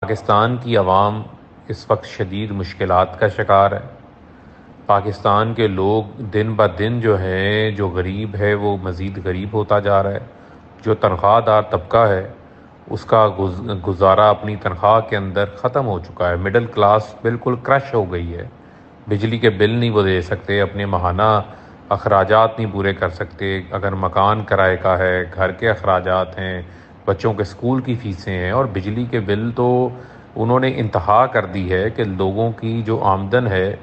پاکستان کی عوام اس وقت شدید مشکلات کا شکار ہے۔ پاکستان کے لوگ دن بہ دن جو ہیں، جو غریب ہے وہ مزید غریب ہوتا جا رہا ہے۔ جو تنخواہ دار طبقہ ہے اس کا گزارا اپنی تنخواہ کے اندر ختم ہو چکا ہے۔ مڈل کلاس بالکل کرش ہو گئی ہے۔ بجلی کے بل نہیں وہ دے سکتے، اپنے ماہانہ اخراجات نہیں پورے کر سکتے۔ اگر مکان کرائے کا ہے، گھر کے اخراجات ہیں، بچوں کے اسکول کی فیسیں ہیں، اور بجلی کے بل تو انہوں نے انتہا کر دی ہے کہ لوگوں کی جو آمدن ہے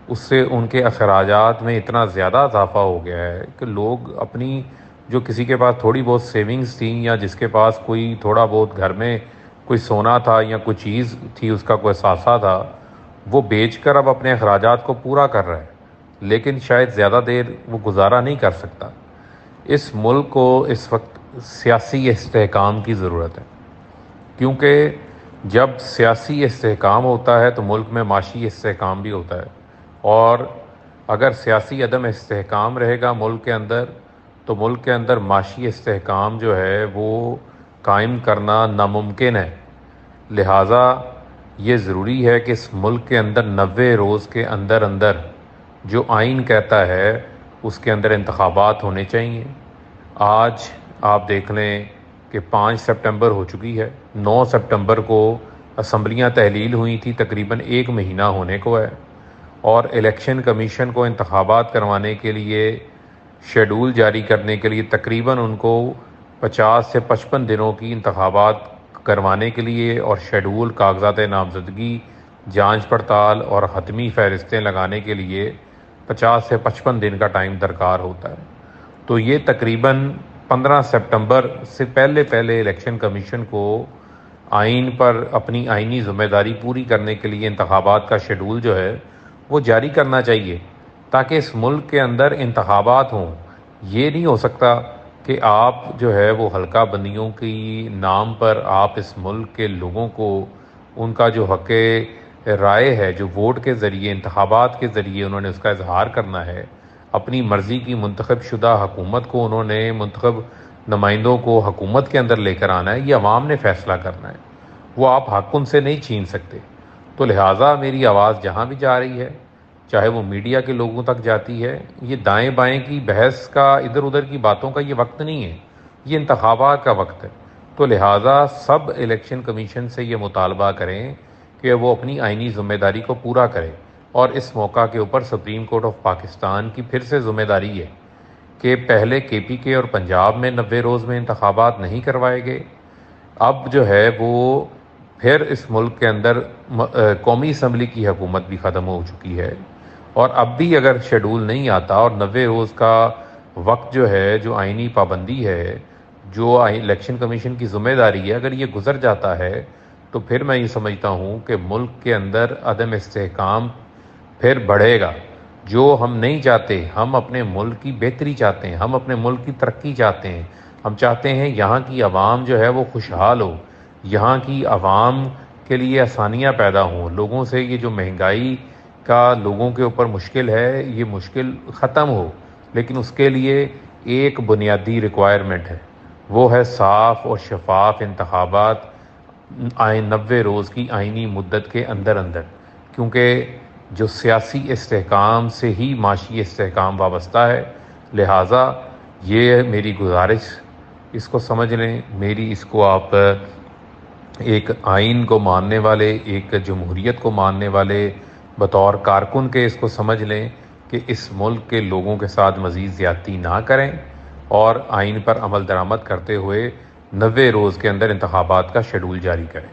اس سے ان کے اخراجات میں اتنا زیادہ اضافہ ہو گیا ہے کہ لوگ اپنی جو کسی کے پاس تھوڑی بہت سیونگز تھیں، یا جس کے پاس کوئی تھوڑا بہت گھر میں کوئی سونا تھا یا کوئی چیز تھی، اس کا کوئی اثاثہ تھا، وہ بیچ کر اب اپنے اخراجات کو پورا کر رہا ہے، لیکن شاید زیادہ دیر وہ گزارا نہیں کر سکتا۔ اس ملک کو اس وقت سیاسی استحکام کی ضرورت ہے، کیونکہ جب سیاسی استحکام ہوتا ہے تو ملک میں معاشی استحکام بھی ہوتا ہے، اور اگر سیاسی عدم استحکام رہے گا ملک کے اندر تو ملک کے اندر معاشی استحکام جو ہے وہ قائم کرنا ناممکن ہے۔ لہٰذا یہ ضروری ہے کہ اس ملک کے اندر 90 روز کے اندر اندر جو آئین کہتا ہے اس کے اندر انتخابات ہونے چاہیے۔ آج آپ دیکھ لیں کہ 5 سپٹمبر ہو چکی ہے، 9 سپٹمبر کو اسمبلیاں تحلیل ہوئی تھی، تقریباً 1 مہینہ ہونے کو ہے، اور الیکشن کمیشن کو انتخابات کروانے کے لیے شیڈول جاری کرنے کے لیے تقریباً ان کو 50 سے 55 دنوں کی انتخابات کروانے کے لیے، اور شیڈول، کاغذات نامزدگی، جانچ پڑتال اور حتمی فہرستیں لگانے کے لیے 50 سے 55 دن کا ٹائم درکار ہوتا ہے۔ تو یہ تقریباً 15 سپٹمبر سے پہلے الیکشن کمیشن کو آئین پر اپنی آئینی ذمہ داری پوری کرنے کے لیے انتخابات کا شیڈول جو ہے وہ جاری کرنا چاہیے، تاکہ اس ملک کے اندر انتخابات ہوں۔ یہ نہیں ہو سکتا کہ آپ جو ہے وہ حلقہ بندیوں کی نام پر آپ اس ملک کے لوگوں کو ان کا جو حق رائے ہے، جو ووٹ کے ذریعے، انتخابات کے ذریعے انہوں نے اس کا اظہار کرنا ہے، اپنی مرضی کی منتخب شدہ حکومت کو، انہوں نے منتخب نمائندوں کو حکومت کے اندر لے کر آنا ہے، یہ عوام نے فیصلہ کرنا ہے، وہ آپ حق ان سے نہیں چھین سکتے۔ تو لہٰذا میری آواز جہاں بھی جا رہی ہے، چاہے وہ میڈیا کے لوگوں تک جاتی ہے، یہ دائیں بائیں کی بحث کا، ادھر ادھر کی باتوں کا یہ وقت نہیں ہے، یہ انتخابات کا وقت ہے۔ تو لہٰذا سب الیکشن کمیشن سے یہ مطالبہ کریں کہ وہ اپنی آئینی ذمہ داری کو پورا کرے، اور اس موقع کے اوپر سپریم کورٹ آف پاکستان کی پھر سے ذمہ داری ہے کہ پہلے کے پی کے اور پنجاب میں 90 روز میں انتخابات نہیں کروائے گئے، اب جو ہے وہ پھر اس ملک کے اندر قومی اسمبلی کی حکومت بھی ختم ہو چکی ہے، اور اب بھی اگر شیڈول نہیں آتا اور 90 روز کا وقت جو ہے، جو آئینی پابندی ہے، جو الیکشن کمیشن کی ذمہ داری ہے، اگر یہ گزر جاتا ہے تو پھر میں یہ سمجھتا ہوں کہ ملک کے اندر عدم استحکام پھر بڑھے گا، جو ہم نہیں چاہتے۔ ہم اپنے ملک کی بہتری چاہتے ہیں، ہم اپنے ملک کی ترقی چاہتے ہیں، ہم چاہتے ہیں یہاں کی عوام جو ہے وہ خوشحال ہو، یہاں کی عوام کے لیے آسانیاں پیدا ہوں، لوگوں سے یہ جو مہنگائی کا لوگوں کے اوپر مشکل ہے، یہ مشکل ختم ہو، لیکن اس کے لیے ایک بنیادی ریکوائرمنٹ ہے، وہ ہے صاف اور شفاف انتخابات 90 روز کی آئینی مدت کے اندر اندر، کیونکہ جو سیاسی استحکام سے ہی معاشی استحکام وابستہ ہے۔ لہٰذا یہ میری گزارش، اس کو سمجھ لیں، میری اس کو آپ ایک آئین کو ماننے والے، ایک جمہوریت کو ماننے والے بطور کارکن کے اس کو سمجھ لیں کہ اس ملک کے لوگوں کے ساتھ مزید زیادتی نہ کریں، اور آئین پر عمل درآمد کرتے ہوئے 90 روز کے اندر انتخابات کا شیڈول جاری کریں۔